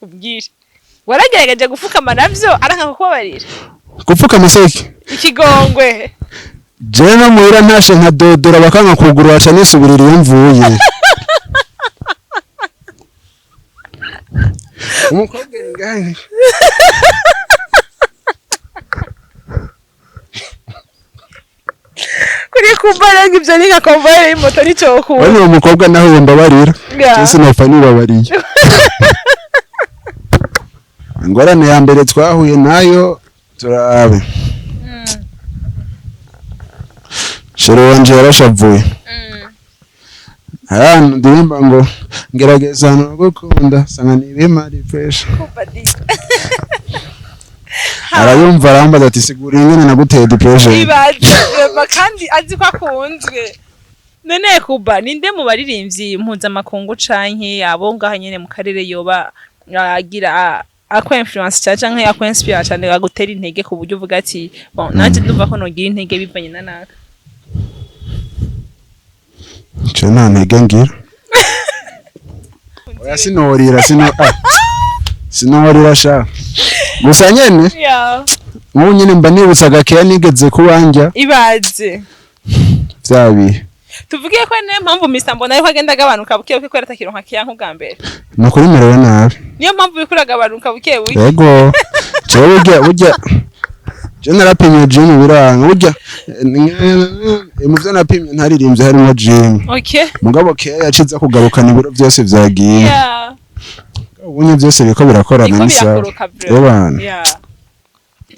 ubwire waragerageje gufukama navyo aranka kukubabarira gupfukama seki ikigongwe je no muhira ntashe nka dodora bakanka kugurura cyane nisubirira iyo mvuye umukobwa ngani kuri Kubera ngivyo ni ngakomvere imoto nico ku wani umukobwa naho mbabarira cyese nopfa nibabariye ingorane ya mbere twahuye nayo turabe shero wanje yarashavuye ndirimba ngo ngerageza no gukunda sanga nibimari fresh arayumva arambaza ati sigura ingene naguteye depression ibaje kandi azi ko akunzwe none Kuba ninde mu baririmbyi mpuzamakungu canke abo ngaha nyene mu karere yoba agira akwa influence canke akwa inspire cyane gagutera intege ku buryo uvuga ati bon nanje ndumva ko nogira intege bivanye na naka nta ntege ngira oya sinorira sha gusa nyene mu nyene mba nibutsa gakeya nigeze kuwanja ibaze vyabi tuvugiye ko ne mpamvu Mr Mbona ariko agenda gabanuka buke buke kwera takironka kiyanka bwa mbere nukuri merewe nabi niyo mpamvu bikura gabanuka buke buke yego jewe burya je narapimye gym biranga burya mu byo napimye ntaririmbye harimo gym okay mugabo keya yaciza kugarukana ibiro byose vyagiye ubunye byose biko birakorana nisa yabana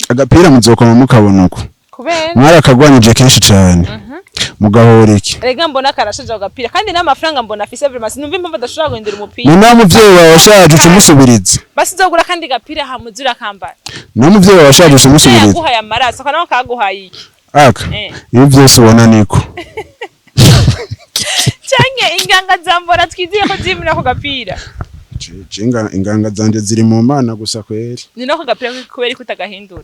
agapira muzokoma mukabona uko kubera mwara kagwanije kenshi cyane mugahoreke rega mbona karashaje agapira kandi n'amafaranga mbona afise vraiment sinumva impamvu adashobora guhindura umupira ni namuvyeyi wawe washaje ucumusubiriza basi zogura kandi gapira hamuzura kambara namuvyeyi wawe washaje ucumusubiriza yaguhaye amaraso kana kaguhaye iki aka ibi byose ubona niko canke inganga zambora twiziye ko zimira ko gapira inganga zanje ziri mu mana gusa kweri ni no ko gapira kubera ko utagahindura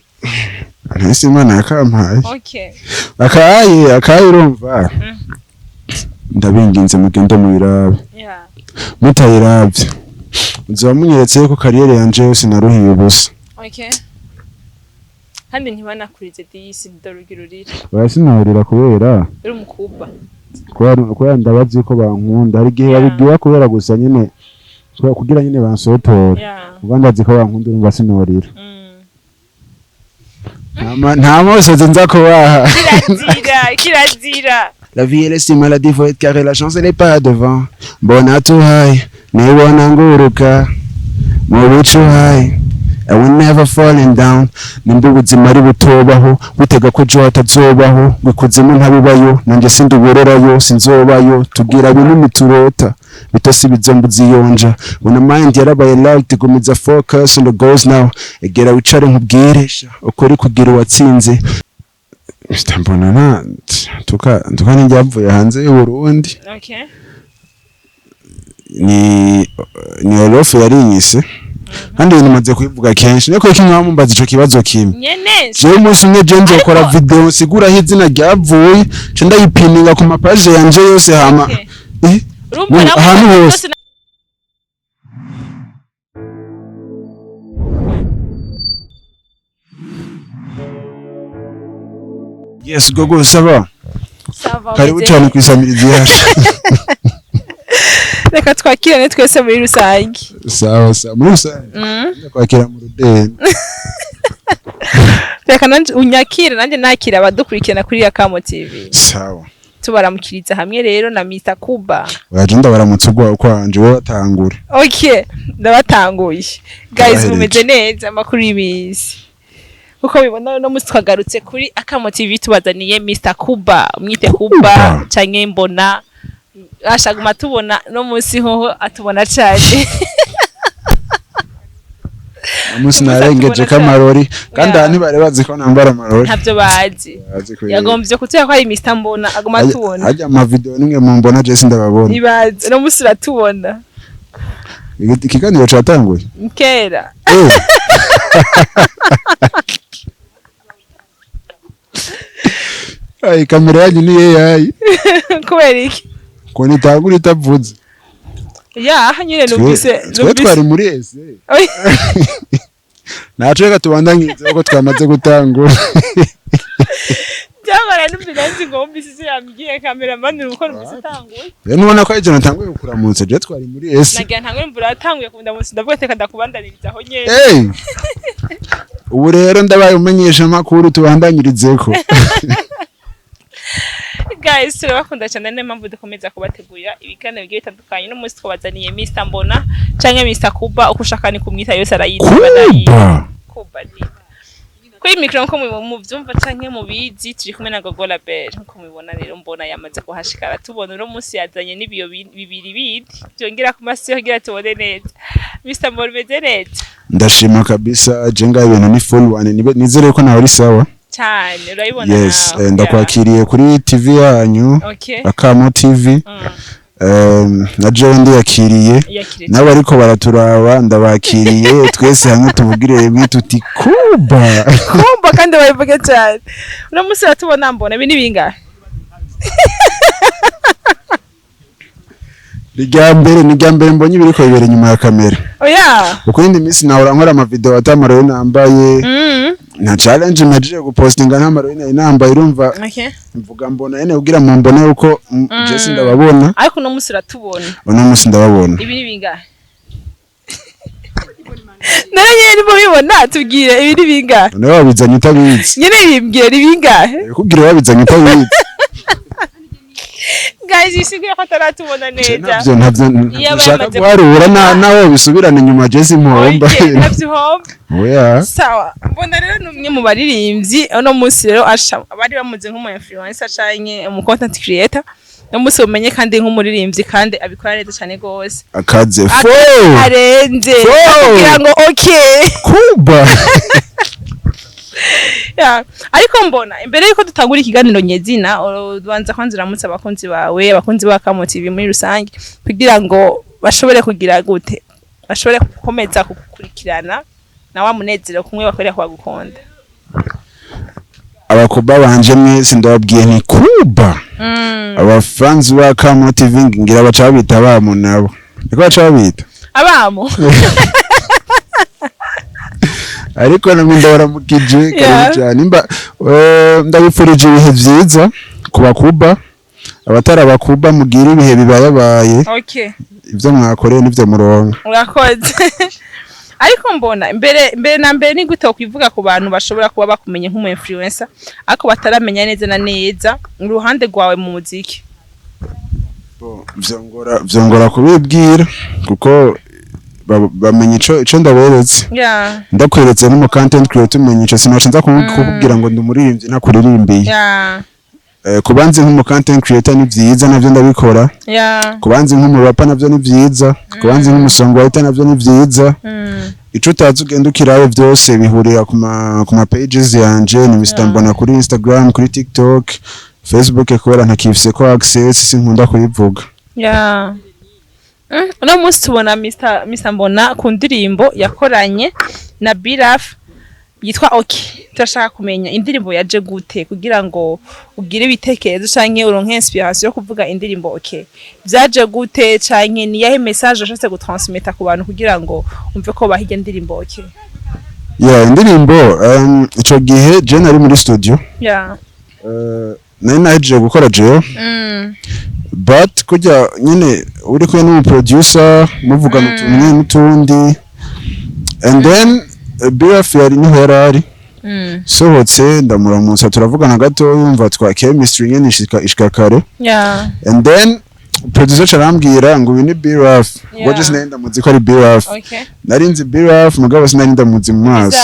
ntese imana yakampaye okay akaye urumva ndabinginze mugende mu birabe mutayiravye uzoba munyeretse ko kariyeri yanje yose naruhiye ubusa okay kandi ntibanakurize disi ndorugirurira barasinahurira kubera uri umukuba kubera ndabazi ko bankunda hari gihe babigira kubera gusa nyene kugira nyene bansotora uganda azi ko bankunda urumva sinahurira nta mose nza kubaha kirazira la vie elle est si maladie faut être carré la chance elle est pas devant mbona tuhaye nibona nguruka mu bicu haye I will never falling down nimba ubuzima ari butobaho butega ko jo atazobaho bikuzimu ntabibayo nanjye sindi uborerayo sinzobayo tugira binini turota bitose bizombuzi yonja when the mind yarabaye like gumiza focus on the goals now egera wicare nkubwiresha ukuri kugira watsinze Mbona na tuka ninjyavuye hanze y'u Burundi okay ni Olof yarinyise kandi nimaze kubivuga kenshi niko kimwe mumbaza ico kibazo kimwe nyene je umunsi umwe je nzokora video sigura izina ryavuye ce ndayipininga ku mapage yanje yose hama ahantu hose yes gogo sava karibu cyane kwisamiriza yacu reka twakirane twese muri rusange sawa muri rusange kwakira mu rudeni reka nanje unyakire nanje nakira abadukurikirana kuri Akamo TV sawa tubaramukiriza hamwe rero na Mr Kuba uragenda baramutse ugwa kwanje wowe batangura okay ndabatanguye guys mumeze neza amakuru y'ibisi uko bibona no musi twagarutse kuri Akamo TV tubazaniye Mr Kuba mwite Kuba canke mbona ashaguma tubona no musi hoho atubona cyane musi narengeje kamarori kandi ani bare bazi ko nambara amarori ntabyo bazi yagombye kutuya ko ari Mr Mbona aguma tubona hajya ama video nimwe mu mbona je sindababona ibaze no musi ratubona ikiganiro cyatanguye kera ay kamera yanyu ni yayi kubera iki ko nitagura itavuze ya nyine twe twari muri ese naco reka tubandanyirize ko twamaze gutangura cyangwa numvira nzi ngo mbisi yambwiye cameraman uko numvise tanguye nubona ko ijana tanguye kukuramutse je twari muri ese nagira ntanguye mbura tanguye kumunda munsi ndavuga teka ndakubandaniriza aho nyene ubu rero ndabaye umenyesha makuru tubandanyirizeko guys turabakunda cyane ne mpamvu dukomeza kubategurira ibiganiro bigiye bitandukanye no munsi twabazaniye Mr Mbona canke Mr Kuba uko ushaka ni kumwita yose arayitwa Kuba kuri micro nko muvyumva canke mubizi turi kumwe na Gogo Label nko mubibona rero mbona yamaze kuhashikara tubona no munsi yazanye nibiyo bibiri bidi byongera ku masi yogira tubone neza Mr Mbona beze neza ndashima kabisa jenga ibintu ni full one nizere ko nawe ari sawa cyane urayibona yes ndakwakiriye kuri TV yanyu Akamo TV na Joe ndiyakiriye nabo ariko baraturaba ndabakiriye twese hamwe tuvugire rimwe tuti Kuba kandi bayivuge cyane uno munsi ratubona mbona bini bingahe Nijambere mbonye biriko bibere nyuma ya kamera uko indi minsi nahora nkora ama video atamaro nambaye na challenge majije gupostinga ntamaro nambaye urumva mvuga mbona yene ugira mu mbone uko Jesse ndababona ariko no munsi ratubona uno munsi ndababona ibiri bingahe Nanye ni mubibona tubwire ibiri bingahe nawe wabizanye utabizi nyene bimbwira ibingahe kubwira wabizanye utabizi guys isigaye ko taratubona neza navyo nshaka guharura naho bisubirana nyuma Jesse Mpomba oya sawa mbona rero numwe mu baririmbyi no munsi rero abari bamuze nk'umu influencer canke mu content creator no munsi umenye kandi nk'umuririmbyi kandi abikora neza cyane gose akaze arenze kugira ngo okay Kuba ariko mbona imbere yuko dutangura ikiganiro nyezina ubanza kwanzira mutse abakunzi bawe abakunzi ba Akamo TV muri rusange kugira ngo bashobore kugira gute bashobore gukomeza kukurikirana na wa munezero kumwe bakorera kwa gukunda abakuba banje mwese ndababwiye ni Kuba abafans ba Akamo TV ngira baca babita abamo nabo niko baca babita abamo ariko namwe ndabaramukije cyane ndabifurije ibihe vyiza kuba Kuba abatara bakuba mugira ibihe bibayabaye ivyo mwakoreye nivyo muronka urakoze ariko mbona imbere na mbere ni gute kwivuga ku bantu bashobora kuba bakumenye nk'umu influencer ariko bataramenya neza na neza uruhande rwawe mu muziki vyongora kubibwira kuko bamenye ico ndaberetse ndakweretse nk'umu content creator umenye ico sinashinza kukubwira ngo ndumuririmbyi nakuririmbiye kubanzi nk'umu content creator ni vyiza navyo ndabikora kubanzi nk'umu rapper navyo ni vyiza kubanzi nk'umusongwriter navyo ni vyiza ico utazi ugenda ukirayo vyose bihurira ku ma pages yanje ni Mr Mbona kuri Instagram kuri TikTok Facebook kubera ntakifise ko access sinkunda kuyivuga uno munsi tubona Mr Mbona ku ndirimbo yakoranye na Biraf yitwa OK turashaka kumenya indirimbo yaje gute kugira ngo ugire ibitekerezo canke uronke inspiration yo kuvuga indirimbo OK byaje gute canke ni yahe message ushatse gutransmettre ku bantu kugira ngo umve ko bahige indirimbo OK indirimbo ico gihe je nari muri studio nari naje gukora jewe but kujya nyine uri kumwe n'umu producer muvugana utuntu n'utundi and then Biraf yari niho yarari sohotse ndamuramutsa turavugana gato yumva twa chemistry nyene ishika kare and then producer charambwira ngo uyu ni Biraf ngo je nenda muzi ko ari Biraf nari nzi Biraf mugabo sinari ndamuzi mu maso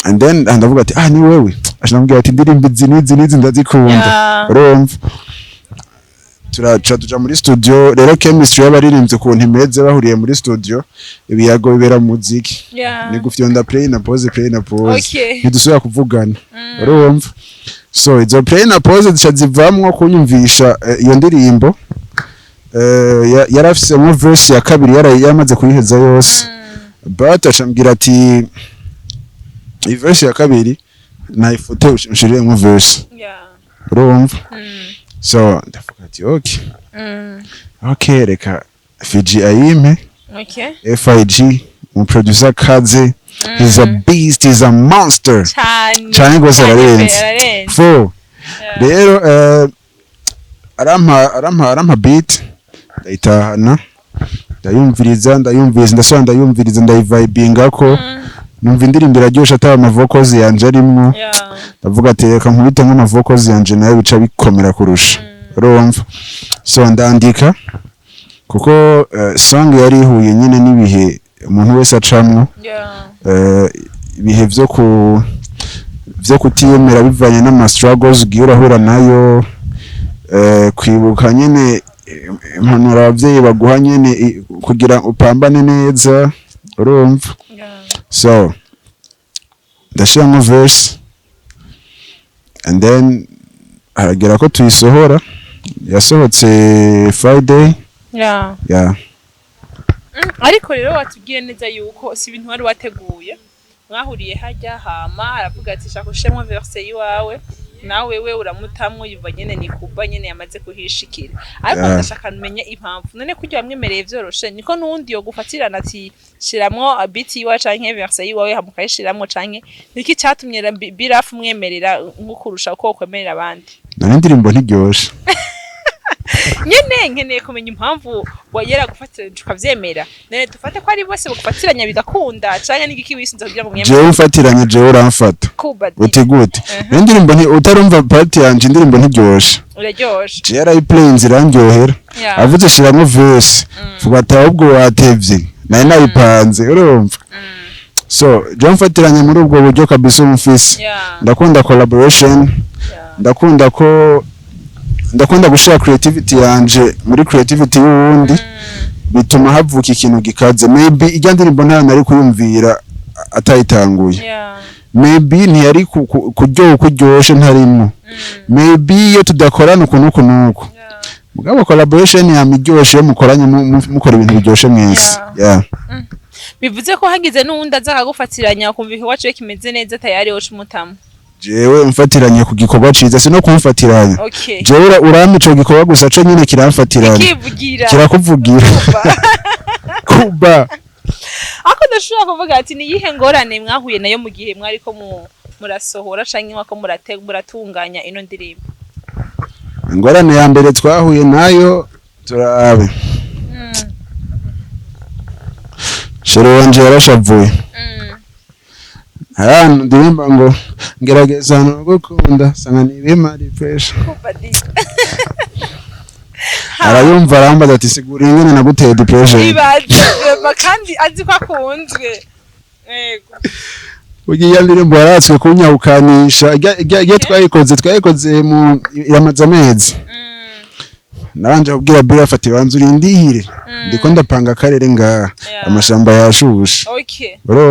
and then ndavuga ati ni wewe ashambwira ati ndirimbo zinizi ndazikunda urumva tuja muri studio rero chemistry y'abaririmbye ukuntu imeze bahuriye muri studio ibiyago bibera muziki ni gufyonda play na pause ntidusubira kuvugana urumva so izo play na pause zivamwo kunyumvisha iyo ndirimbo yarafise mu verse ya kabiri yamaze kuyiheza yose but ashambwira ati i verse ya kabiri na ifoto ushiriye mu verse urumva so ndavuga ati okay reka Fiji ayime Okay. FIG umuproducer kaze he's a beast, he's a monster cyane gose ararenze fo rero arampa beat ndayitahana ndayumviriza ndayivibinga ko numva indirimbo iraryosha ataba amavocals yanje arimwo ndavuga ati reka nkubite nk'amavocals yanje nayo bica bikomera kurusha urumva so ndandika kuko song yari ihuye nyine n'ibihe umuntu wese acamwo ibihe vyo kutiyemera bivanye n'ama struggles ugiye urahura nayo kwibuka nyine impanuro abavyeyi baguha nyine kugira upambane neza urumva so ndashiramo verse and then haragera ko tuyisohora yasohotse Friday ariko rero watubwiye neza yuko si ibintu wari wateguye mwahuriye hajya hama aravuga ati shaka ushemo verse yiwawe nawe we uramutamwe yuva nyene ni kuba nyene yamaze kuhishikira ariko ndashaka numenye impamvu none kujya bamwemereye vyoroshe niko nundi yo gufatirana ati shiramwo beat yiwa canke verse yiwawe hamukayishiramwo canke niki cyatumye birafu mwemerera nkukurusha uko kwemerera abandi none indirimbo ntiryoshe nyene nkeneye kumenya impamvu wayera gufatira tukavyemera none dufate ko ari bose bagufatiranya bigakunda canke n'igiki wisinze kugira ngo mwemere jewe ufatiranye jewe uramfata uti gute indirimbo utarumva party yanje indirimbo ntiryoshe uraryoshe je yarayiplayinze irandyohera avuze shiramwo verse vuga ati ahubwo watevye naye nayipanze urumva so jewe mfatiranye muri ubwo buryo kabisa umufisi ndakunda collaboration ndakunda gushira creativity yanje muri creativity y'uwundi bituma havuka ikintu gikaze maybe ijya ndirimbo nta nari kuyumvira atayitanguye maybe ntiyari kuryoshe ntarimo maybe iyo tudakorana ukuntu nuko mugabo collaboration yamiryoshe mukoranye mukora ibintu biryoshe mwese bivuze ko hagize n'uwundi aza akagufatiranya ukumva iwacu kimeze neza tayari wocu mutamu jewe mfatiranye ku gikorwa ciza sino kumfatiranya jewe uramico gikorwa gusa co nyine kiramfatiranya kirakuvugira kuba ako ndashobora kuvuga ati ni yihe ngorane mwahuye nayo mu gihe mwari ko murasohora canke mwako muratunganya ino ndirimbo ingorane ya mbere twahuye nayo turabe shero wanje yarashavuye ndirimba ngo ngerageza no gukunda sanga nibimari pressure arayumva arambaza ati sigura ingene naguteye depression ibaje kandi azi ko akunzwe yego ugiye ndirimbo yaratswe kunyawukanisha twayikoze mu yamaze amezi nanje kubwira bira fati banzu urindihire ndiko ndapanga karere nga amashamba yashusha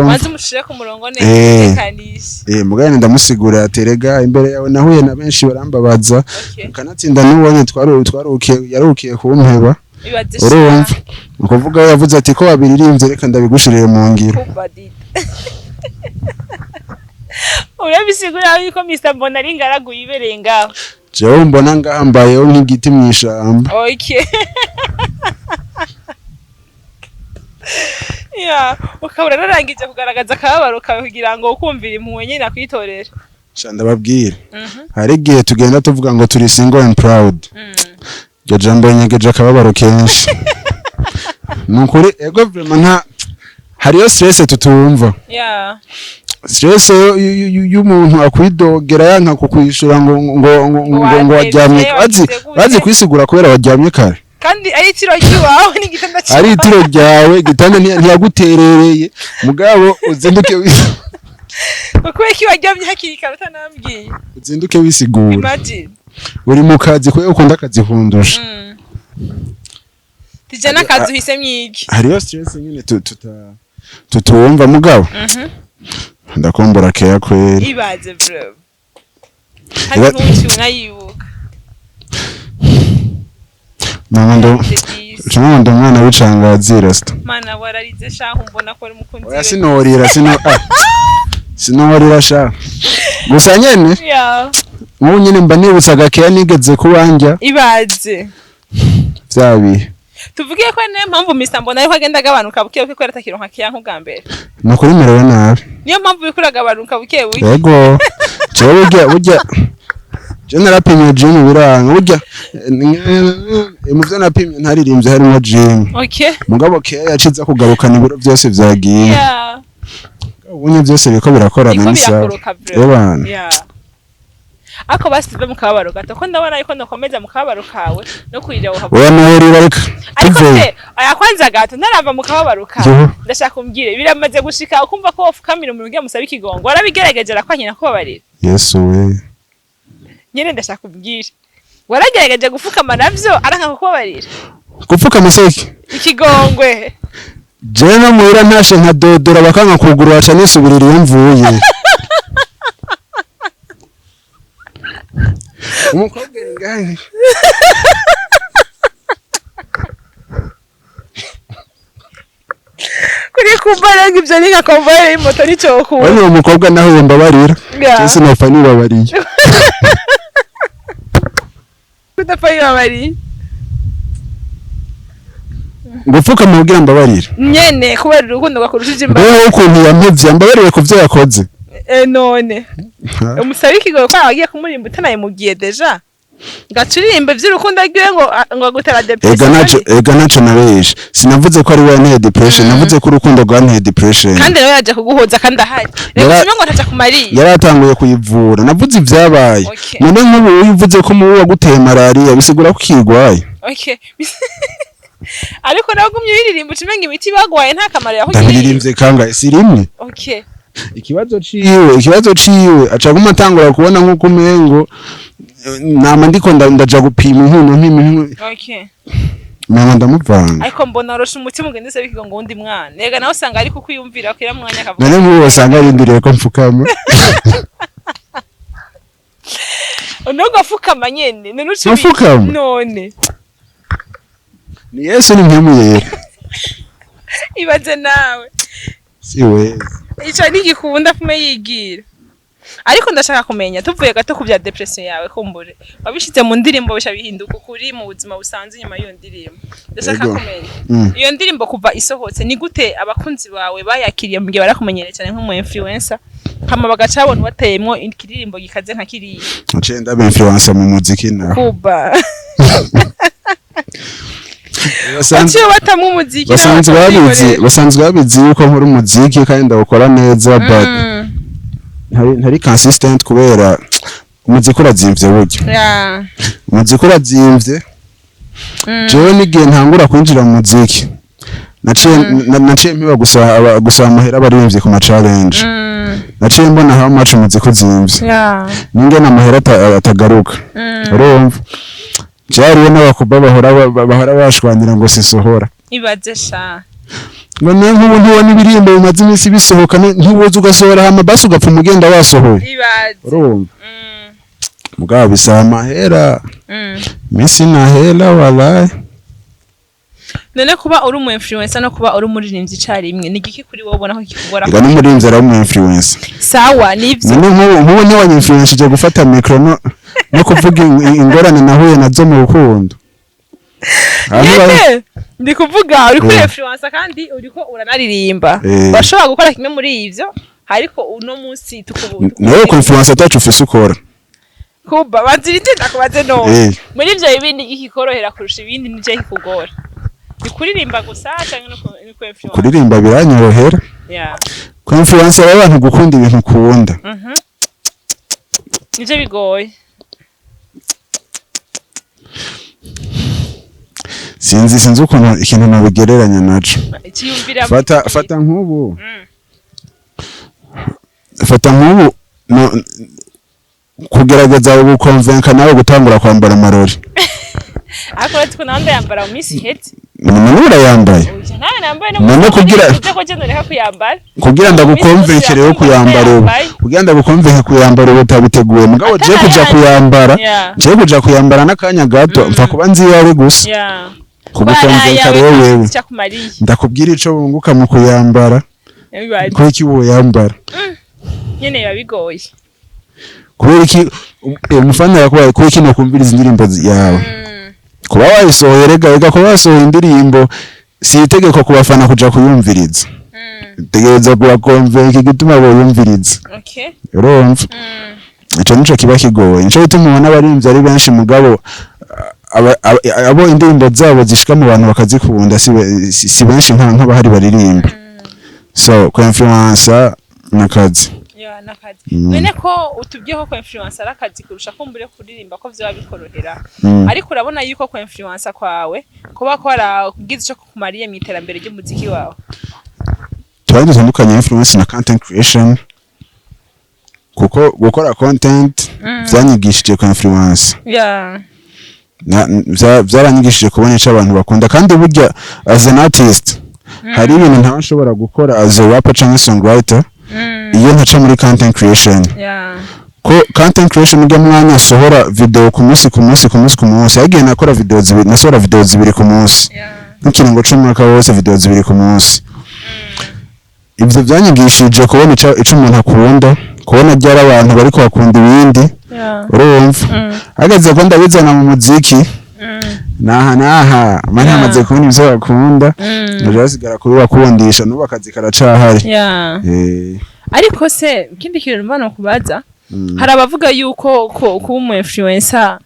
maze mushire ku murongo neza kanisha mugane ndamusigura aterega imbere yawe nahuye na benshi barambabaza kanatsinda n'ubonye yarukiye kumpeba urumva ukuvuga yavuze ati ko babiririmvye reka ndabigushirire mu ngiro urabisigura yuko Mr Mbona ari ngaragu yibereye ngaho jewe mbona ngahambayeho nk'igiti mw'ishamba ukabura narangije kugaragaza akababaro kawe kugira ngo ukumvira impuhwe nyine akwitorera ndababwira hari igihe tugenda tuvuga ngo turi single and proud iryo jambo nyegeje akababaro kenshi nukuri ego vraiment hariyo stress tutumva stress y'umuntu akwidogera yanka kukwishura ngo wajyamye bazi kwisigura kubera wajyamye kare kandi ari itiro ryawe n'igitanda cyawe ari itiro ryawe gitanda ntiyaguterereye mugabo uzinduke ukwiye ki wajyamye hakiri kare utanambwiye uzinduke wisigura imagine uri mu kazi ko ukunda akazi hundusha tijana kazi uhise myigi hariyo stress nyine tutumva mugabo ndakumbura keya kweli ibaze bro hari n'umuntu unayibuka ndo mwana w'icangazira sto mana wararize shaho mbona ko ari mukunzi oya sinorira sha gusa nyene nk'ubu nyine mba nibutsa gakeya nigeze kuwanja ibaze vyabi tuvugiye ko niyo mpamvu Mr Mbona ariko agenda agabanuka buke buke kwera takironka kiya nk'ubwa mbere nukuri merewe nabi niyo mpamvu bikura agabanuka buke buke yego jewe burya je narapimye gym biranga burya mu vyo napimye ntaririmbye harimo gym okay mugabo keya yaciza kugarukana ibiro byose vyagiye yeah ubunye byose biko birakorana nisa ebana yeah ako basive mu kabaro gato ko ndabona yuko nokomeza mu kabaro kawe no kwirira wo oya nohurira reka ariko se aya kwanza gato narava mu kabaro kawe ndashaka kumbwire biramaze gushika ukumva ko wofukamira umuntu ugiye musaba ikigongo warabigerageje arakwanyina kubabarira Yesu we nyene ndashaka kumbwire waragerageje gufukama navyo aranka kubabarira gupfukama seki ikigongwe je no muhira ntashe nka dodora bakanga kugurura cyane subirira iyo mvuye umukobwa ngahe kuri Kubera ngibyo ni nka convoy y'imoto nico ku wani umukobwa naho yembabarira cyese no fani babariye kudafanya babari gupfuka mu bwira mbabarira nyene kubera urukundo gakurushije imbaga wewe ukuntu yampevye mbabarire ku byo yakoze none umusabe ikigo kwa agiye kumurimba utanaye mugiye deja gacuririmba vy'urukundo agiye ngo agutera depression ega naco nareshe sinavuze ko ari we yanteye depression navuze ko urukundo rwanteye depression kandi rero yaje kuguhoza kandi ahari rero kimwe ngo ataca kumariye yaratanguye kuyivura navuze ivyabaye none nk'ubu uyivuze ko mu waguteye malaria bisigura ko kirwaye okay ariko nagumye biririmba ucimenga imiti bagwaye nta kamaro yaho ndabiririmvye kangahe si rimwe okay ikibazo ciwe aca guma atangura kubona nk'uko umengo nama ndiko ndaja gupima inkono mpimi okay mama ndamuvanga ariko mbona arosha umutima ugende se bikigongo wundi mwana nega nawe usanga ari kukwiyumvira ko mwanya akavuga none nk'uwo usanga arindiriye ko mfukama onoga fukama nyene none uci mfukama none ni Yesu ni mpemu ibaze nawe siwe ico nigikunda fume yigira ariko ndashaka kumenya tuvuye gato ku bya depression yawe kumbure wabishize mu ndirimbo bisha bihinduka kuri mu buzima busanzwe nyuma y'iyo ndirimbo ndashaka kumenya iyo ndirimbo kuva isohotse ni gute abakunzi bawe bayakiriye mu gihe barakumenyereye cyane nk'umu influencer hama bagacabona bateyemwo ikiririmbo gikaze nka kiriya acenda be influencer mu muziki na kuba basanzwe babizi yuko nkora umuziki kandi ndawukora neza but ntari consistent kubera umuziki urazimvye buryo umuziki urazimvye jewe n'igihe ntangura kwinjira mu muziki naciye mpiba gusa amahera abaririmbye ku ma challenge naciye mbona how much umuziki uzimvye n'ingene amahera atagaruka urumva cyariwe n'abakuba bahora bashwanira ngo sisohora ibaze sha none nk'ubu ntubona ibirimbo bimaze iminsi bisohoka ntubuze ugasohora hama basi ugapfa umugenda wasohoye urumva mugabo bisaba amahera iminsi ntahera walayi none kuba uri umu influencer no kuba uri umuririmbyi icarimwe ni igiki kuri wowe ubona ko kikugora ega n'umuririmbyi ari umu influencer sawa nivyo none nk'ubu ntiwanya influencer uje gufata micro no kuvuga ingorane nahuye nazo mu rukundo ndi kuvuga uri kuri influencer kandi uriko uranaririmba bashobora gukora kimwe muri ivyo ariko uno munsi tukubona nawe ku influencer atacu ufise ukora kuba bazirinde ndakubaze no muri ivyo ibindi ikikorohera kurusha ibindi nije kikugora kuririmba gusa cyangwa no ku influencer kuririmba biranyorohera ku influencer abantu gukunda ibintu ukunda nivyo bigoye sinzi ukuntu ikintu nabigereranya naco fata nk'ubu kugerageza gukonvenka nawe gutangura kwambara amarori akora tiko nande yambara mu minsi hetse none urayambaye none kugira ndagukonvenkere yo kuyambara kugira ndagukonvenke kuyambara ubutabiteguye mugabo je kuja kuyambara n'akanya gato mfa kuba nzi yawe gusa kugukonvenka rero wewe ndakubwira ico bunguka mu kuyambara ko iki wo yambara nyene yabigoye kubera iki umufana yakwaye kuba kino kumviriza indirimbo yawe kuba wayisohoye rega kuba wasohoye indirimbo si itegeko ku bafana kuja kuyumviriza tegereza kubakonve iki gituma boyumviriza urumva ico nico kiba kigoye nico gituma ubona abarimvyi ari benshi mugabo abo indirimbo zabo zishika mu bantu bakazikunda si benshi nk'abahari baririmba so ku influencer nakazi nakazi none ko utubyeho ko influencer arakazi kurusha kumbure kuririmba ko vyo bikorohera ariko urabona yuko ko influencer kwawe kuba kwara kugize cyo kumariye mu iterambere ry'umuziki wawe twari dutandukanye influence na content creation kuko gukora content vyanyigishije ku influence vyaranyigishije kubona ico abantu bakunda kandi burya as an artist hari ibintu ntashobora gukora as a rapper canke songwriter iyo ntaca muri content creation ko content creation ujya mwanya asohora video ku munsi yagiye nakora video zibiri nasohora video zibiri ku munsi nk'ikiringo c'umwaka wose video zibiri ku munsi ivyo vyanyigishije kubona ico umuntu akunda kubona ryara abantu bariko bakunda ibindi urumva hageze ko ndabizana mu muziki naha mani amaze kubona ivyo bakunda ndaje basigara kuri bakundisha n'ubu akazi karacahari ariko se ikindi kintu mbana kubaza hari abavuga yuko kuba umu influencer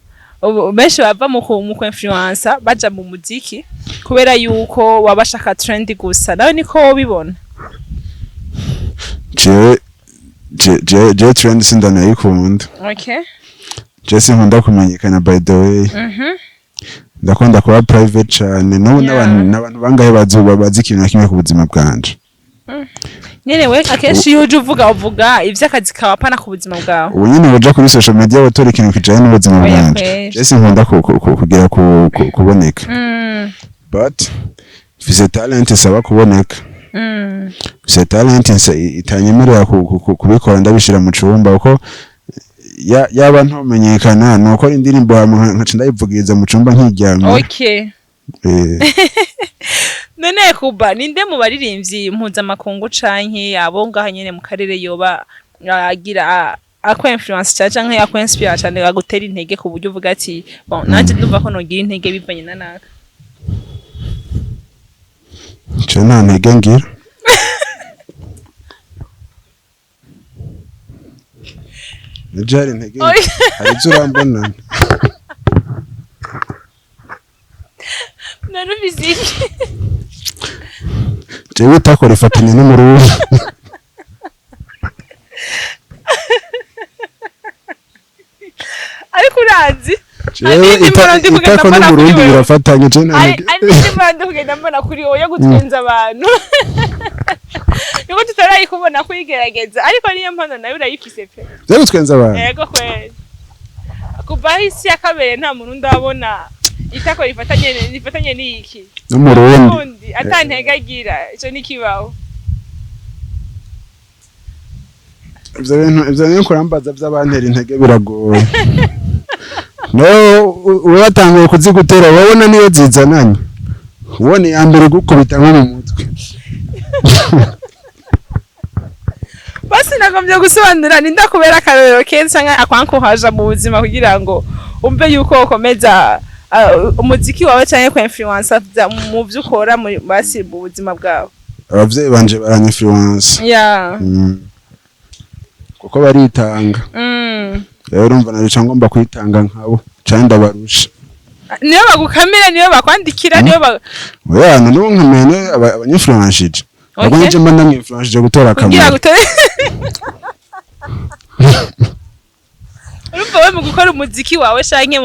benshi bava mu influencer baja mu muziki kubera yuko wabashaka trend gusa nawe niko ubibona je trend sindanayikunda je sinkunda kumenyekana by the way ndakunda kuba private cyane n'abantu bangahe bazi ikintu na kimwe ku buzima bwanje nyene we akenshi iyo uje uvuga ivy'akazi kawe apana ku buzima bwawe ubu nyene uja kuri social media batora ikintu kijanye n'ubuzima bwanje je sinkunda kugira kuboneka but mfise talent isaba kuboneka mfise talent itanyemerera kubikora ndabishira mu cumba uko yaba ntomenyekana nuko indirimbo hamwe nkaca ndayivugiriza mu cumba nkiryamye none kuba ninde mu baririmbyi mpuzamakungu canke abo ngaha nyene mu karere yoba agira akwa influence canke akwa inspire cyane agutera intege ku buryo uvuga ati bon nanje ndumva ko nogira intege bivanye na naka nta ntege ngira Najari intege hari ivyo urambona narubiziki jewe utakora ifatanye n'umurundi ariko urazi jewe itakora n'umurundi birafatanye je ari ndimande kugenda mbona kuri wowe gutwenza abantu yuko tutarayikubona kuyigerageza ariko niyo mpano nayo urayifise pe je gutwenza abantu yego kweli kuva isi yakabere nta muntu ndabona itako rifatanye n'iki n'umurundi atantega agira ico nikibaho ivyo bintu kurambaza vy'abantera intege biragoye no watangiye kuzigutera wabona niyo zizananye ubone ya mbere gukubita nko mu mutwe basi nagombye gusobanura ninda kubera akarorero keza nka akwankohaja mu buzima kugira ngo umve yuko ukomeza umuziki wawe cyane kwa influencer mu byo ukora basi mu buzima bwawe abavyeyi banje baranya influence kuko baritanga rero urumva narica ngomba kwitanga nkabo cyane ndabarusha niyo bagukamera niyo bakwandikira niyo oya nunkamene abanyinfluenced abanje mba ndamwinfluenced gutora kamera urumva we mu gukora umuziki wawe canke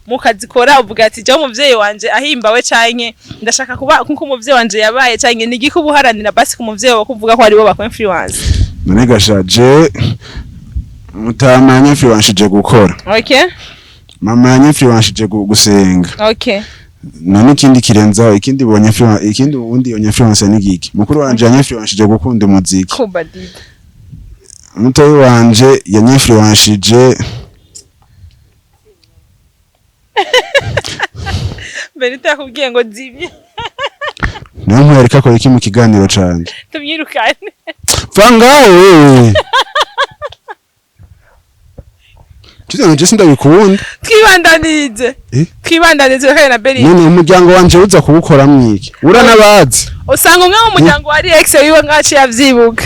mu kazi kora uvuga ati je umuvyeyi wanje ahimbawe canke ndashaka kuba nkuko umuvyeyi wanje yabaye canke nigiko ubuharanira basi ku muvyeyi wawe kuvuga ko ari bo bakwa influence none gashaje mutama yanyinfluenced gukora mama yanyinfluenced gusenga none ikindi kirenzaho ikindi bonye influence ikindi ubundi yo influence ni giki mukuru wanje yanyinfluenced gukunda umuziki mutoyi wanje yanyinfluenced Benita yakubwiye ngo zibye niyo nkwereka ko iki mu kiganiro canje tumyirukane vangawe Kizo nje sindabikunda. Twibandanize. Twibandanize kandi na Beri. None umuryango wanje uza kubukora mwiki. Uranabazi. Usanga umwe mu muryango wari ex wiwe ngaci yavyibuka.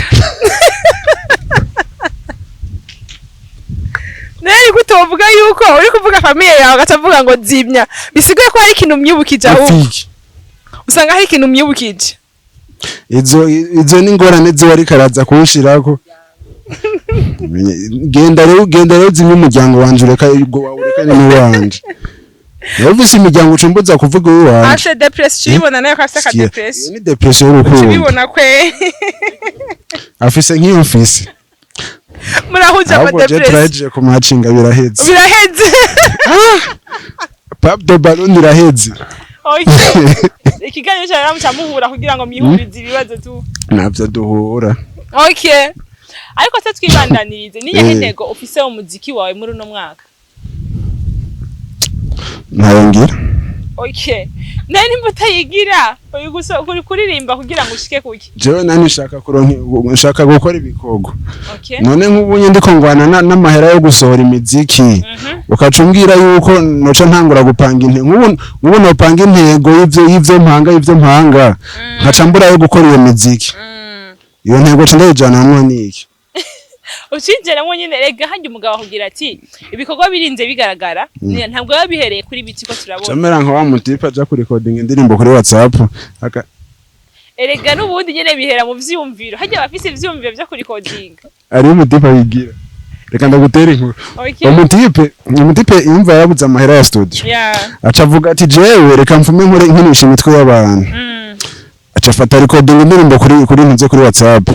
Nari kutovuga yuko uri kuvuga famille yawe gatavuga ngo zimya. Bisigaye ko hari ikintu myubukije aho. Usanga hari ikintu myubukije. Izo ni ngorane ziwari karaza kunshirako. Genda rero zimwe umuryango wanje ureka ubwo wawureka ni wanje. Yovise imiryango ucumbuza kuvuga uwo wanje. Ase depression ibona nayo kafite ka depression. Ni depression y'urukundo. Ubibona kwe. Afise nk'iyo office. Murahuja ama depression. Abo je ku macinga biraheze. Biraheze. Pap de ballon biraheze. Okay. Ikiganiro cyane mucamuhura kugira ngo mwihurize ibibazo tu. Navyo duhura. Okay. Ariko se twibandanirize niye intego ofise umuziki wawe muri uno mwaka. Ntayangira. Okay. Nani mutayigira uyu kuririmba kugira ngo ushike kuki. Jewe nani nshaka gukora ibikorwa. Okay. None nk'ubunye ndiko ngwana n'amahera yo gusohora imiziki. Ukacumbwira yuko noca ntangura gupanga nk'ubu nopanga intego y'ivyo mpanga. Nkacambura yo gukora iyo miziki. Iyo ntego cindayijana hamwe niki. Ucinjira mwo nyine rega hanje umugabo kugira ati ibikorwa birinze bigaragara ntabwo yabihereye kuri biti ko turabona. Camera nka wa mutipa aja ku recording indirimbo kuri WhatsApp. Erega n'ubundi nyene bihera mu vyumviro. Hajya bafise ivyumviro byo kuri recording. Ari umutipa yigira. Reka ndagutera inkuru. Umutipe yumva yabuze amahera ya studio. Aca avuga ati jewe reka mfume nkore nkinisha imitwe y'abantu. Aca afata recording indirimbo kuri ntuze kuri WhatsApp.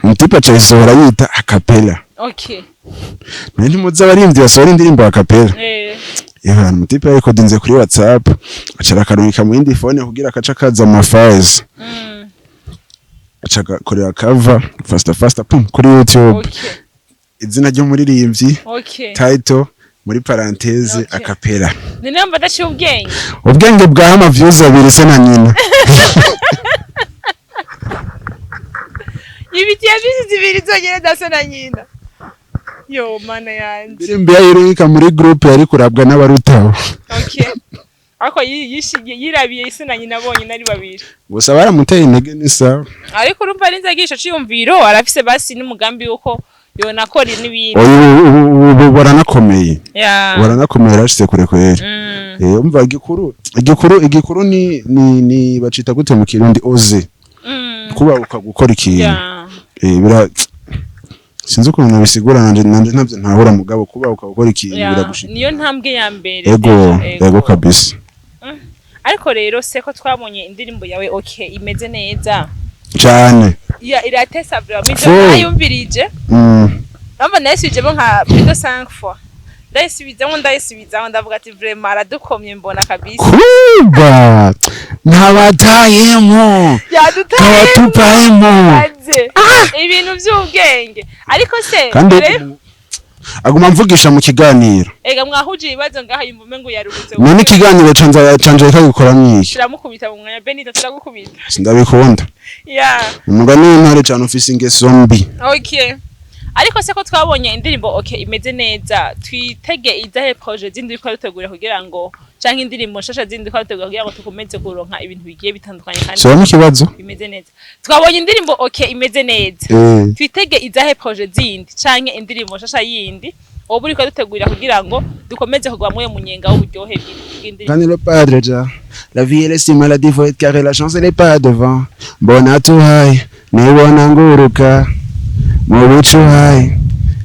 Umutipe aca isohora yita acapella. Okay. Nani muza barimvye basohora indirimbo acapella. Yewe umutipe yarekodinze kuri WhatsApp. Aca arakarubika mu yindi phone kugira akaca kaza ama files. Aca akorera cover fast pum kuri YouTube. Okay. Izina ryo muririmbyi. Okay. Title muri parenthèse acapella. Nene mba dachi ubwenge bwa hama views abiri se na nyina. Ibiti yabizi zibiri zonyene dase na nyina. Yo mana yanje. Birimbi yirika muri group yari kurabwa n'abarutaho. Okay. Ako yirabiye ise na nyina bonye nari babiri. Gusa baramuteye intege nisa. Ariko urumva arinze agisha ciyumviro arafise basi n'umugambi yuko yona kora n'ibindi. Baranakomeye. Yeah. Baranakomeye rashite kure kwera. Umva igikuru ni bacita gute mu Kirundi oze. Kuba ukagukora ikintu. Bira sinzi ukuntu nabisigura nanje ntabyo ntahura mugabo kuba ukagukora ikintu biragushika. Niyo ntambwe ya mbere. Ego kabisa. Ariko rero seko twabonye indirimbo yawe okay imeze neza. Cyane. Iratesa vraiment ayumvirije. Namba nasije bo nka plus de 5 fois. Ndayisubizamo ndavuga ati vraiment aradukomye mbona kabisa. Kuba ntabatayemo. Tupayemo. Ibintu by'ubwenge. Ariko se aguma mvugisha mu kiganiro. Ega mwahuje ibibazo ngaha yumvume ngo yarubutse. None ikiganiro canje kagikora mwiki. Shiramukubita mu mwanya Benito turagukubita. Sindabikunda. Umugani w'intare cyane ufise ingeso mbi. Okay. Ariko se ko twabonye indirimbo okay imeze neza twitege izahe projet zindi ko rutegura kugira ngo canke indirimbo nshasha zindi ko rutegura kugira ngo tukomeze kuronka ibintu bigiye bitandukanye kandi so mukibazo imeze neza twabonye indirimbo okay imeze neza twitege izahe projet zindi canke indirimbo nshasha yindi oburi ko dutegura kugira ngo dukomeze kugwa mwe munyenga w'uburyohe bw'indirimbo. Quand le padre ja la vie elle est si maladie faut être carré la chance elle est pas devant bon à tout high ne wona nguruka Mubicu high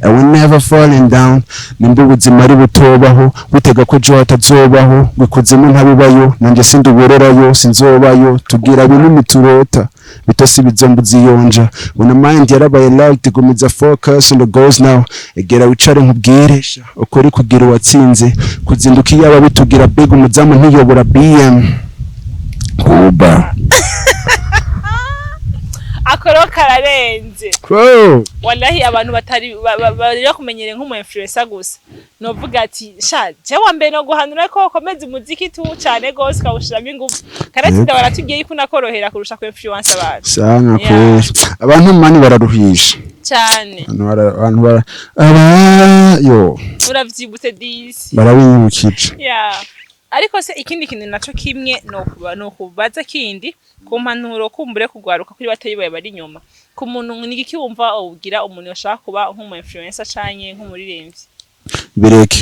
I will never falling down nimba ubuzima ari butobaho butega ko jo atazobaho bikuzimu ntabibayo nanje sinduborerayo sinzobayo tugira binini turota bitosi bizombuzi yonja when mind yarabaye loud tigumiza focus on the goals now egera wicare nkubwiresha ukuri kugira watsinze kuzinduka yaba bitugira big umuzamu ntiyobora BM kuba akoro kararenze wallahi abantu batari barira kumenyere nk'umu influencer gusa novuga ati sha je wambe no guhanura ko komeza umuziki tu cyane gose kawushiramo ingufu karatsinda baratugiye ko nakorohera kurusha ku influencer abantu sana ko abantu mani bararuhisha cyane abantu bara yo uravyibutse disi barabinyibukije ariko se ikindi kintu naco kimwe no kubaza kindi ku mpanuro kumbure kugwaruka kuri batayibaye bari nyuma ku muntu nigiki wumva ugira umuntu yashaka kuba nk'umu influencer canke nk'umuririmbyi bireke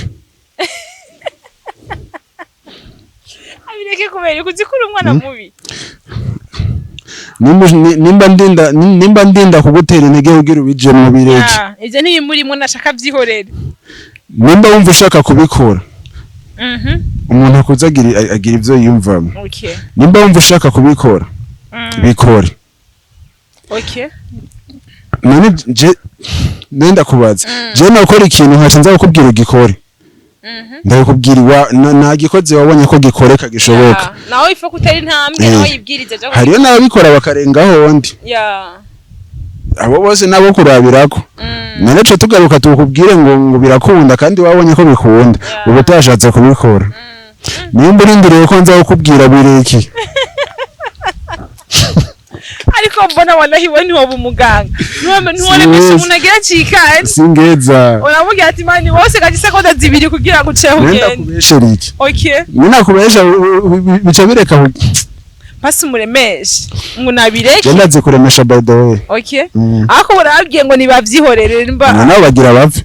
abireke kubera kuzikura umwana mubi nimba ndinda kugutera intege ugira ubije mu bireke ivyo ntibimurimo nashaka vyihorera nimba wumva ushaka kubikora umuntu akuze agira ivyo yiyumvamo nimba wumva ushaka kubikora bikore none nenda kubaza je nakora ikintu nkaca nza kukubwira ugikore ndakubwira nagikoze wabonye ko gikoreka gishoboka nawe ifa kutera intambwe nawe yibwiriza jaho hariyo nababikora bakarengaho ndi abo bose nabo kurabirako none cyo tugaruka tukubwire ngo birakunda kandi wabonye ko bikunda ubu tashatse kubikora nimba urindiriye ko nza kukubwira bireki ariko mbona wanahiwe ni wowe umuganga ntuwone kwese umuntu agira cika singeza uravuga ati mani wose kagisa ko ndazibiri kugira ngo uceho ugende kubeshera iki nina kubesha bica bireka pasi umuremeshe ngo nabireke ndazi kuremesha by the way ako urabwiye ngo nibavyihorere mba nabo bagira bapfe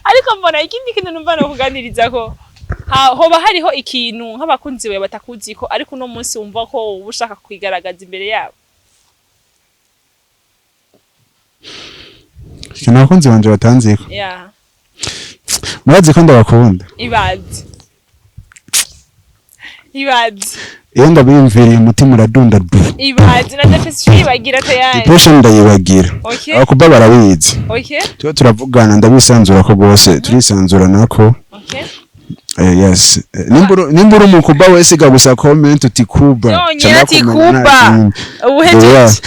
ariko mbona ikindi kintu numva no kuganiriza ko hoba hariho ikintu nk'abakunzi bawe batakuzi ko ariko uno munsi wumva ko ushaka kwigaragaza imbere yabo ikintu abakunzi banje batanziko murazi ko ndabakunda ibazi iyo ndabiyumviriye umutima uradunda ibazi na defesi bagira tayari depression ndayibagira abakuba barabizi tuba turavugana ndabisanzura ko rwose turisanzura nako yes nimbura umukuba wese gagusa comment uti kuba ati kuba ubuhejeje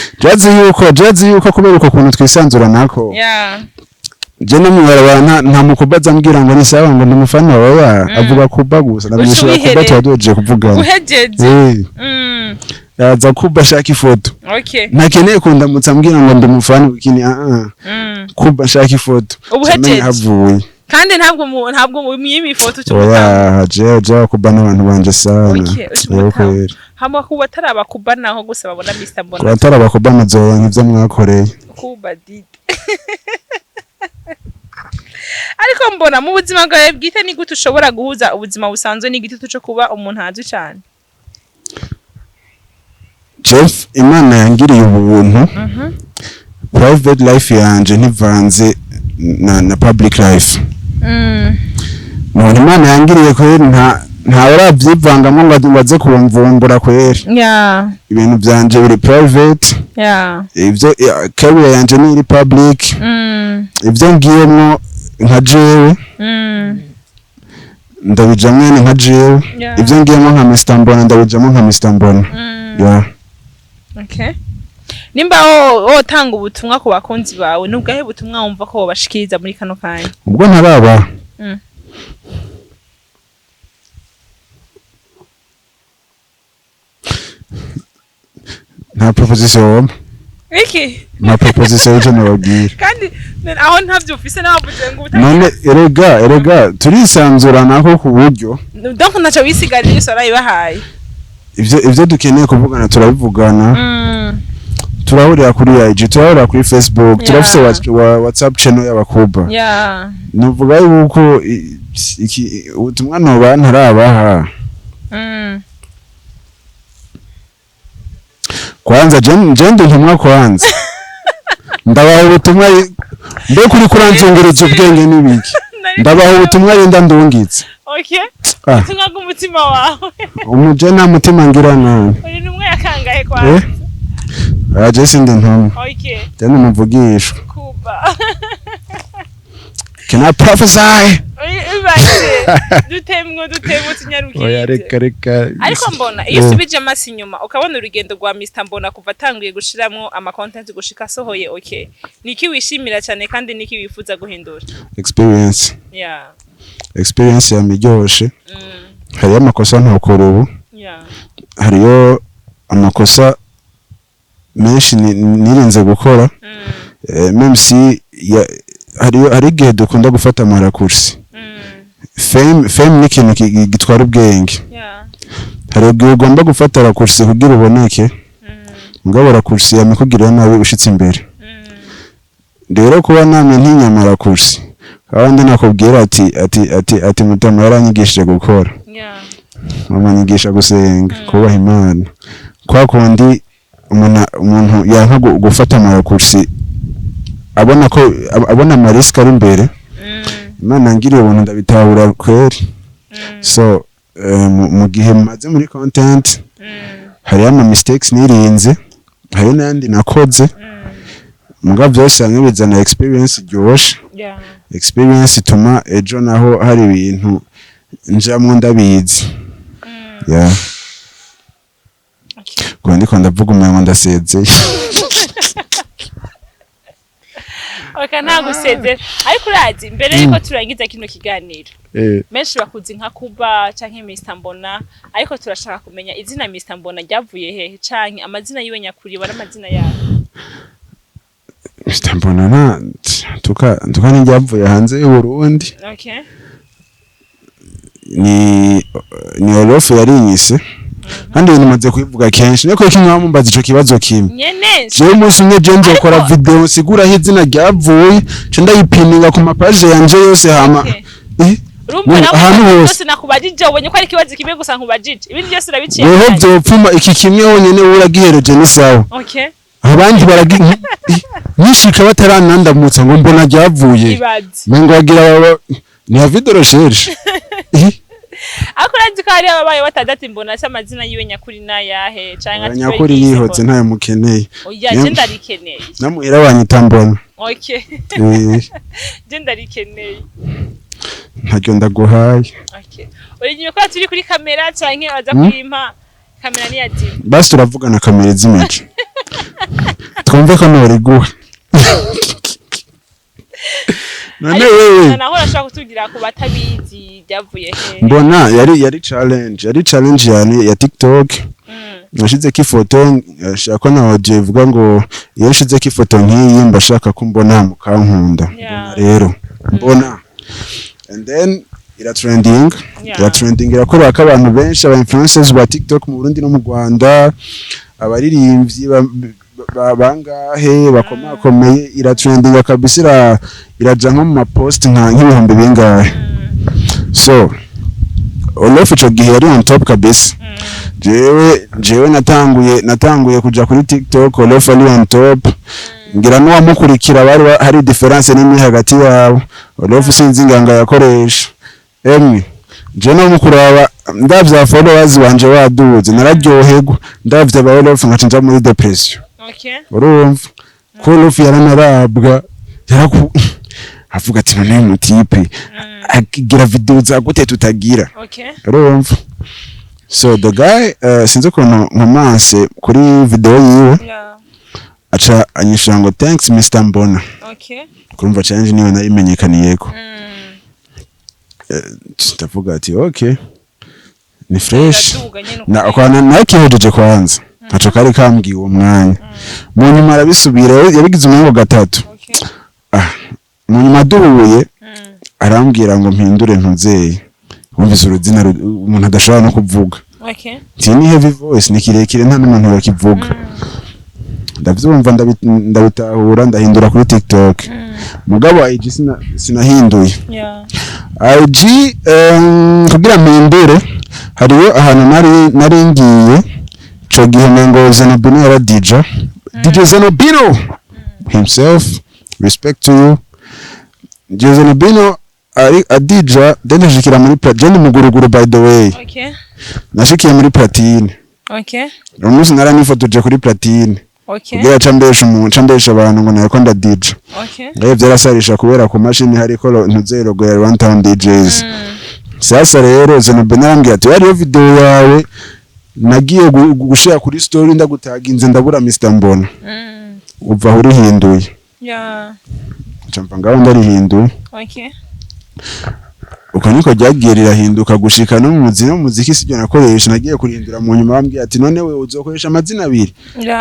jazi yuko kubera uko kuntu twisanzura nako je no mwarabana nta mukubaza mbwira ngo ni sawa ngo ndumufana wawe avuga kuba gusa nabishira kuba twadoje kuvugana uhejeje yaza kuba shaka ifoto nakeneye kundamutsa mbwira ngo ndumufana ukini kuba shaka ifoto ubuhejeje havuye kandi ntabwo mwimi ifoto cy'umugabo je kuba n'abantu banje sana hamwe kuba tarabakuba naho gusa babona Mr Mbona kuba tarabakuba mazoya nk'ivyo mwakoreye kuba didi ariko mbona mu buzima bwawe bwite ni gute ushobora guhuza ubuzima busanzwe n'igitutu cyo kuba umuntu hazi cyane Jeff Imana yangiriye ubuntu private life yanje ntivanze na public life Imana yangiriye ko nta urabyivangamo ngo waze kumvumbura kweri ibintu byanje biri private ibyo career yanje ni public ibyo ngiyemo nka jewe ndabijamwe nka jewe ibyo ngiyemo nka Mr Mbona ndabijamwe nka Mr Mbona nimba otanga ubutumwa ku bakunzi bawe nubwahe butumwa wumva ko bashikiriza muri kano kanya ubwo ntaraba nta proposition nta proposition y'icyo nababwira kandi aho ntavyo ufise navuze ngo none erega turisanzura nako ku buryo donc naco wisigarira isora ibahaye ivyo dukeneye kuvugana turabivugana turahurira kuri IG turahurira kuri Facebook turafise WhatsApp channel y'abakuba nuvuga yuko ubutumwa noba ntarabaha kwanza jende ntumwa kwanza ndabaha ubutumwa mbe kuri kuranzunguritse ubwenge n'ibiki ndabaha ubutumwa yenda ndungitse ubutumwa bw'umutima wawe umuje nta mutima ngira nawe uri numwe yakangaye kwanza aje sinde ntumwa tena umuvugisho kuba can I prophesy dutemwe tunyarukije oya reka ariko mbona iyo subije amasi nyuma ukabona urugendo rwa Mr Mbona kuva tanguye gushiramo ama content gushika sohoye niki wishimira cyane kandi niki wifuza guhindura experience ya miryoshe hariyo amakosa ntakora ubu hariyo amakosa menshi nirinze gukora même si hari igihe dukunda gufata amarakursi fame ni ikintu gitwara ubwenge hari igihe ugomba gufata rakursi kugira uboneke mugabo rakursi yamikugirira nabi ushitse imbere rero kuba namwe ntinyama rakursi abandi nakubwira ati mutama yaranyigishije gukora amanyigisha gusenga kubaha Imana kwa kundi umuntu yanka gufata amarakursi abona amarisk ari imbere Imana ngiriye ubuntu ndabitahura kweri so mu gihe maze muri content hari ama mistakes nirinze hari n'andi nakoze mugabo byose bizana experience ryoshe experience ituma ejo naho hari ibintu njamwe ndabizi kwa ndiko ndavuga umuntu ndasezeye nta gusezera ariko urazi mbere yuko turangiza kino kiganiro menshi bakuzi nka Kuba canke Mr Mbona ariko turashaka kumenya izina Mr Mbona ryavuye hehe canke amazina yiwe nyakuri wari amazina yawe Mr Mbona tuka n'iryavuye hanze y'u Burundi ni Olof yarinyise kandi nimaze kubivuga kenshi niko kimwe mumbaza ico kibazo kimwe je umunsi umwe je nzokora video sigura izina ryavuye cyo ndayipininga ku mapage yanje yose hama ahantu hose nakubajije ubonye ko ari kibazo kimwe gusa nkubajije ibindi byose urabiciye weho byopfuma iki kimwe honyene uragihereje ni sawa abandi nishika bataranandamutsa ngo mbona ryavuye ngo wagira ni video recherche Akuranzi ko hari ababaye batadati mbona cy'amazina yiwe nyakuri nayahe canke ati nyakuri yihotse ntayo mukeneye oya je ndarikeneye namuhera banyitambona je ndarikeneye ntacyo ndaguhaye uri ko turi kuri kamera canke baza kwimpa kamera ni yazi basi turavugana kamera z'imico twumve ko nori guha none wewe naho urashaka kutugira ku batabizi byavuye he mbona yari challenge yani ya TikTok nashize ki photo shaka na audio ivuga ngo iyo nshize ki photo nk'iyi mbashaka ko mbona mukankunda mbona rero mbona and then ira trending irakora ko abantu benshi aba influencers ba TikTok mu Burundi no mu Rwanda abaririmbyi bangahe bakomakomeye ira trending kabisa iraja nko mu post nk'ibihumbi bingahe so Olof ico gihe yari on top kabisa jewe natanguye kuja kuri TikTok Olof ari on top ngira no wamukurikira bari hari difference nini hagati yabo Olof sinzi nganga yakoresha emwe je no mukuraba ndavya followers banje waduze nararyoherwa ndavya ba Olof nkacinja muri depression urumva ko Olof yaranarabwa avuga ati none mutipe agira video za gute tutagira urumva so the guy sinzi ko nkomanse kuri video yiwe aca anyishura ngo thanks Mr Mbona kurumva challenge niwe nayimenyekaniyeko ndavuga ati okay ni fresh na kwana nakihejeje kwanza aco kari kambwiye uwo mwanya mu nyuma arabisubira yabigize umungo gatatu mu nyuma duhuye arambwira ngo mpindure ntuzeye wumvise uruzina umuntu adashobora no kuvuga ni heavy voice ni kirekire nta n'umuntu bakivuga ndavyumva ndabitahura ndahindura kuri TikTok mugabo IG sinahinduye IG kugira mpindure hariyo ahantu nari ngiye co gihe ngo Zenobino yara DJ Zenobino himself respect to you Zenobino ari adija denejikira muri platine muguruguru by the way nashikiye muri platine umunsi naranifotoje kuri platine kugira cambesha abantu ngo nako nda DJ ngaye byarasarisha kubera ku mashini hariko ntuzero go ya 1000 DJs sasa rero Zenobino arambwira ati hariyo video yawe nagiye gushira kuri story ndagutaginze ndabura Mr Mbona uva uri hinduye champa ngaho ndarihinduye uko niko ryagiye rirahinduka gushika no mu muziki sibyo nakoresha nagiye kurindura mu nyuma bambwiye ati none we uzokoresha amazina abiri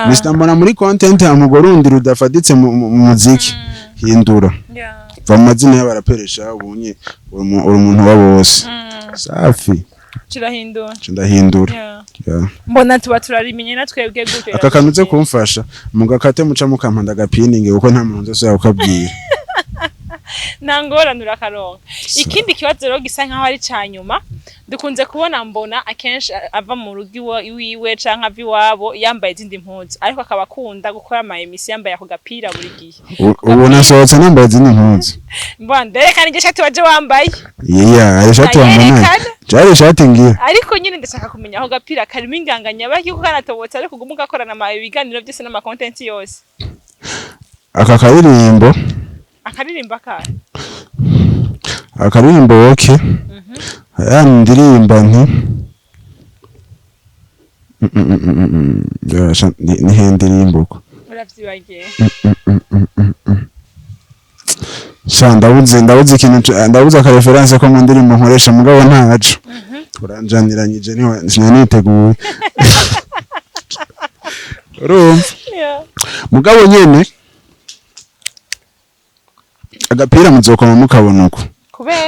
Mr Mbona muri content hamugore undi rudafaditse mu muziki hindura va amazina y'abaraperesha ubunye uri umuntu wa bose safi ndahindura mbona tuba turarimenye natwebwe gute aka kanuze kumfasha mugakate muca mukampanda gapininge kuko nta muntu uzose yakubwira nangorana urakaronka ikindi kibazo rero gisa nkaho ari cyanyuma dukunze kubona Mbona akenshi ava mu rugo iwiwe canke ava iwabo yambaye izindi mpuzu ariko akaba akunda gukora ama emisi yambaye ako gapira buri gihe ubu nasohotse nambaye izindi mpuzu mbande kandi nje shati waje wambaye ari shati wambaye cyari shati ngira ariko nyine ndashaka kumenya aho gapira karimo inganganya baki kuko kanatobotse ariko gumuka akorana ama biganiro byose n'ama content yose aka karirimbo akaririmbo oke ndirimba nti ni hendirimbo ko uravyibagiye ndabuze ikintu ndabuze aka reference ko mu ndirimbo nkoresha mugabo ntaco turanjaniranyije sinaniteguye mugabo nyene agapira muzokoma mukabona uko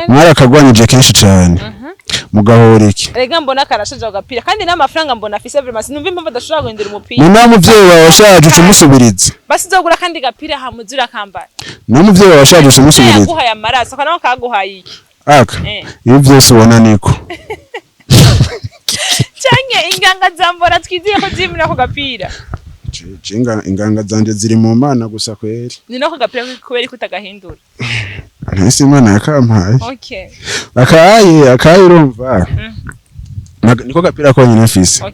mwara kagwanije kenshi cyane mugahora iki rega Mbona karashaje agapira kandi n'amafaranga Mbona afise vraiment sinumva impamvu adashobora guhindura umupira ni namuvyeyi wawe washaje ucumusubiriza basi zogura kandi gapira hamuzura kambara namuvyeyi wawe washaje ucumusubiriza yaguhaye amaraso kana kaguhaye iki aka iyo byose ubona niko cyanye inganga za Mbona twiziye ko zimira ko gapira inganga zanje ziri mu mana gusa kweri ni nako gapira kubera ko utagahindura ntese imana yakampaye akaye urumva niko gapira ko nyine mfise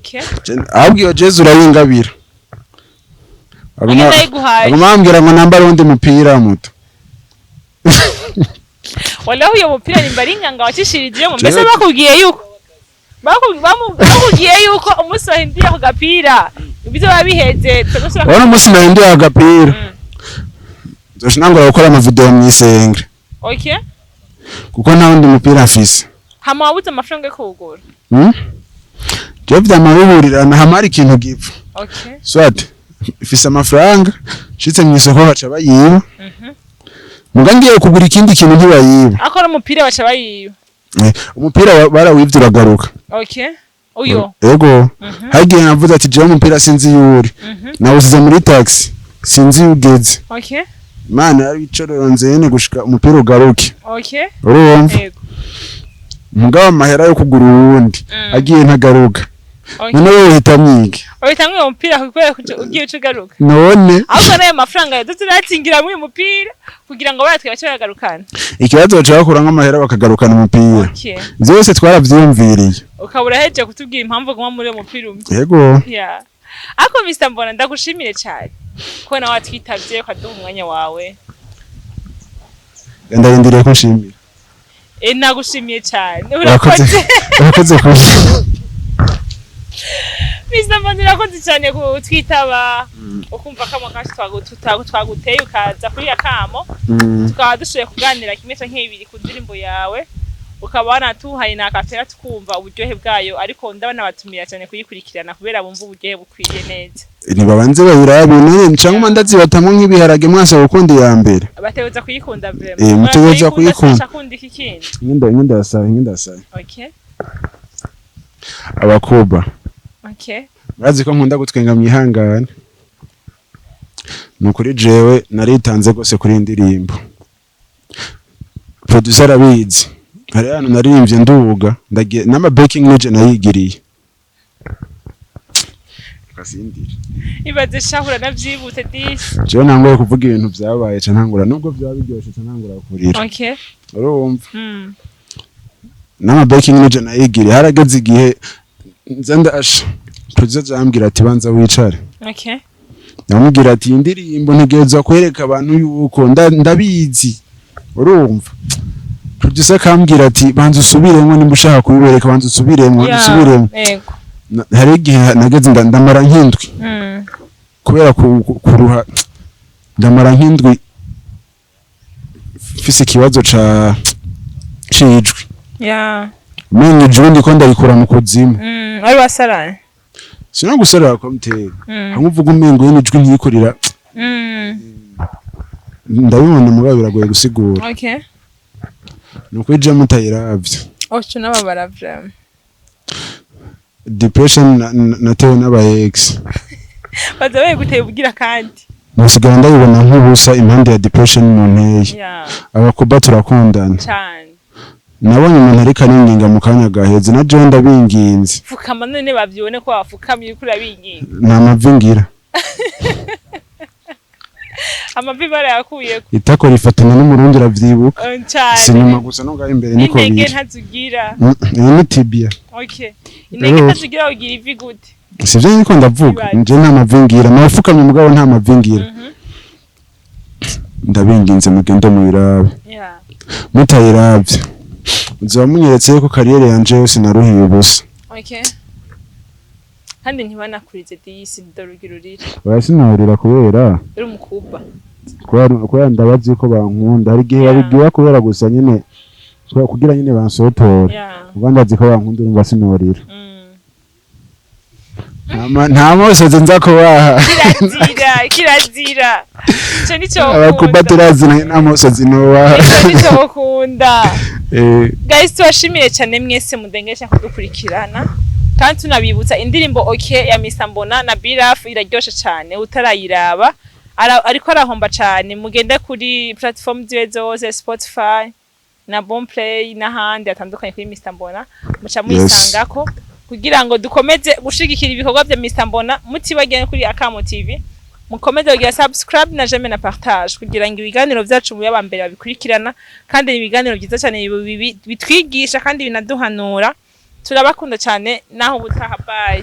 ahubwo iyo Jesu urayingabira aguma ambwira ngo nambara undi mupira muto wala uyo mupira ni mbaringanga wacishirije mu mbese bakubwiye yuko bakubwiye yuko umunsi wahinduye ako gapira bizo babiheze wona umunsi nahinduye ako gapira nzoshingura gukora ama video mu isengre kuko nta wundi mupira afise hama wabuze amafaranga yo kugura je vyamabihurirana hama ari ikintu gipfa swat ifise amafaranga shitse mu isoko baca bayiba muga ngiye kugura ikindi kintu ntibayiba akora umupira baca bayiba umupira barawivye uragaruka uyo ego hagiye navuze ati je umupira sinzi yuri nawusize muri taxi sinzi ugeze mana yari icoronze yene gushika umupira ugaruke urumva mugabo amahera yo kugura uwundi agiye ntagaruka none wowe hitamyige ohitamwe umupira kubera ugiye ucugaruka none ahubwo nayo mafaranga yose turatingira mu umupira kugira ngo batwe bace bagarukana ikibazo cyo bakura nk'amahera bakagarukana umupira byose twaravyumviriye ukabura heje kutubwira impamvu guma muri umupira umwe yego ako Mr Mbona ndagushimire cyane ko nawe twitavye ukaduha umwanya wawe ndayindiriye ko nshimira nagushimiye cyane urakoze ko Mr Mbona urakoze cyane kutwitaba ukumva kamo kashi twaguteye ukaza kuri akamo tukaba dushoboye kuganira kimwe canke ibiri ku ndirimbo yawe ukaba wanatuhaye nakatera tukumva uburyohe bwayo ariko ndabana batumira cyane kuyikurikirana kubera bumva uburyohe bukwiye neza nibabanze bayirabe none cyangwa ndazi batamwe nk'ibiharage mwasa gukunda ya mbere bateweza kuyikunda vraiment muteweza kuyikunda akunda iki kindi nkindasaba abakuba murazi ko nkunda gutwenga mwihangane nukuri jewe naritanze gose kuri indirimbo producer arabizi hari hano naririmbye ndubuga ndagiye n'ama baking nije nayigiriye kasindira ibaze shahura navyibute disi jewe nangoye kuvuga ibintu byabaye ca ntangura nubwo byaba biryoshe ca ntangura kurira urumva n'ama baking nije nayigiriye harageze igihe nzandasha producer zambwira ati banza wicare namubwira ati indirimbo ntegeza kwereka abantu yuko ndabizi urumva producer kambwira ati banza usubiremo nimba ushaka kubibereka banza usubiremo yego hari igihe nageze ndamara nk'indwi kubera kuruha ndamara nk'indwi mfise ikibazo cijwi Yeah. menye ijuru ndiko ndarikura mu kuzimu ari wasaraye sino gusara ko mteye hamwe uvuga umengo y'ijwi ntiyikurira ndabibona mugabo biragoye gusigura okay nuko ije mutayiravye ocho nababara vraiment depression natewe n'aba ex bazabaye guteye ubwira kandi musigara ndabibona nk'ubusa impande ya depression mu nteye abakuba turakundana cyane nabonye umuntu ariko aringinga mu kanya gaheze na John ndabinginze fukama none bavyibone ko wafukamye kuri abinginga nta mavingira amavi barayakuye itako rifatana n'umurundi ravyibuka cyane sinuma gusa no ngaho imbere niko biri intege ntazugira ni tibia okay intege ntazugira ugira ivi gute sivyo niko ndavuga nje nta mavingira nafukamye mugabo nta mavingira ndabinginze mugende mu birabe mutayiravye uzoba munyeretse ko kariyere yanje yose naruhiye ubusa okay kandi ntibanakurize disi ndorugirurira basinahurira kubera uri umukuba kubera ndabazi ko bankunda hari gihe babigira kubera gusa nyene kugira nyene bansotora ubandazi ko bankunda urumva sinurira nta mosozi nza kubaha kirazira ico nico abakuba turazina nta mosozi nobaha ico nico ukunda guys twashimiye cyane mwese mudengesha kudukurikirana kandi tunabibutsa indirimbo okay ya Mr Mbona na Biraf iraryoshe cyane utarayiraba ariko arahomba cyane mugende kuri platform ziwe zose Spotify na Bonplay n'ahandi atandukanye kuri Mr Mbona muca muyisangako kugira ngo dukomeze gushigikira ibikorwa bya Mr Mbona mutibagene kuri Akamo TV mukomeze kugira subscribe na jamais na partage kugira ngo ibiganiro byacu mu yabambere babikurikirana kandi ibiganiro byiza cyane bitwigisha kandi binaduhanura turabakunda cyane naho ubutaha bye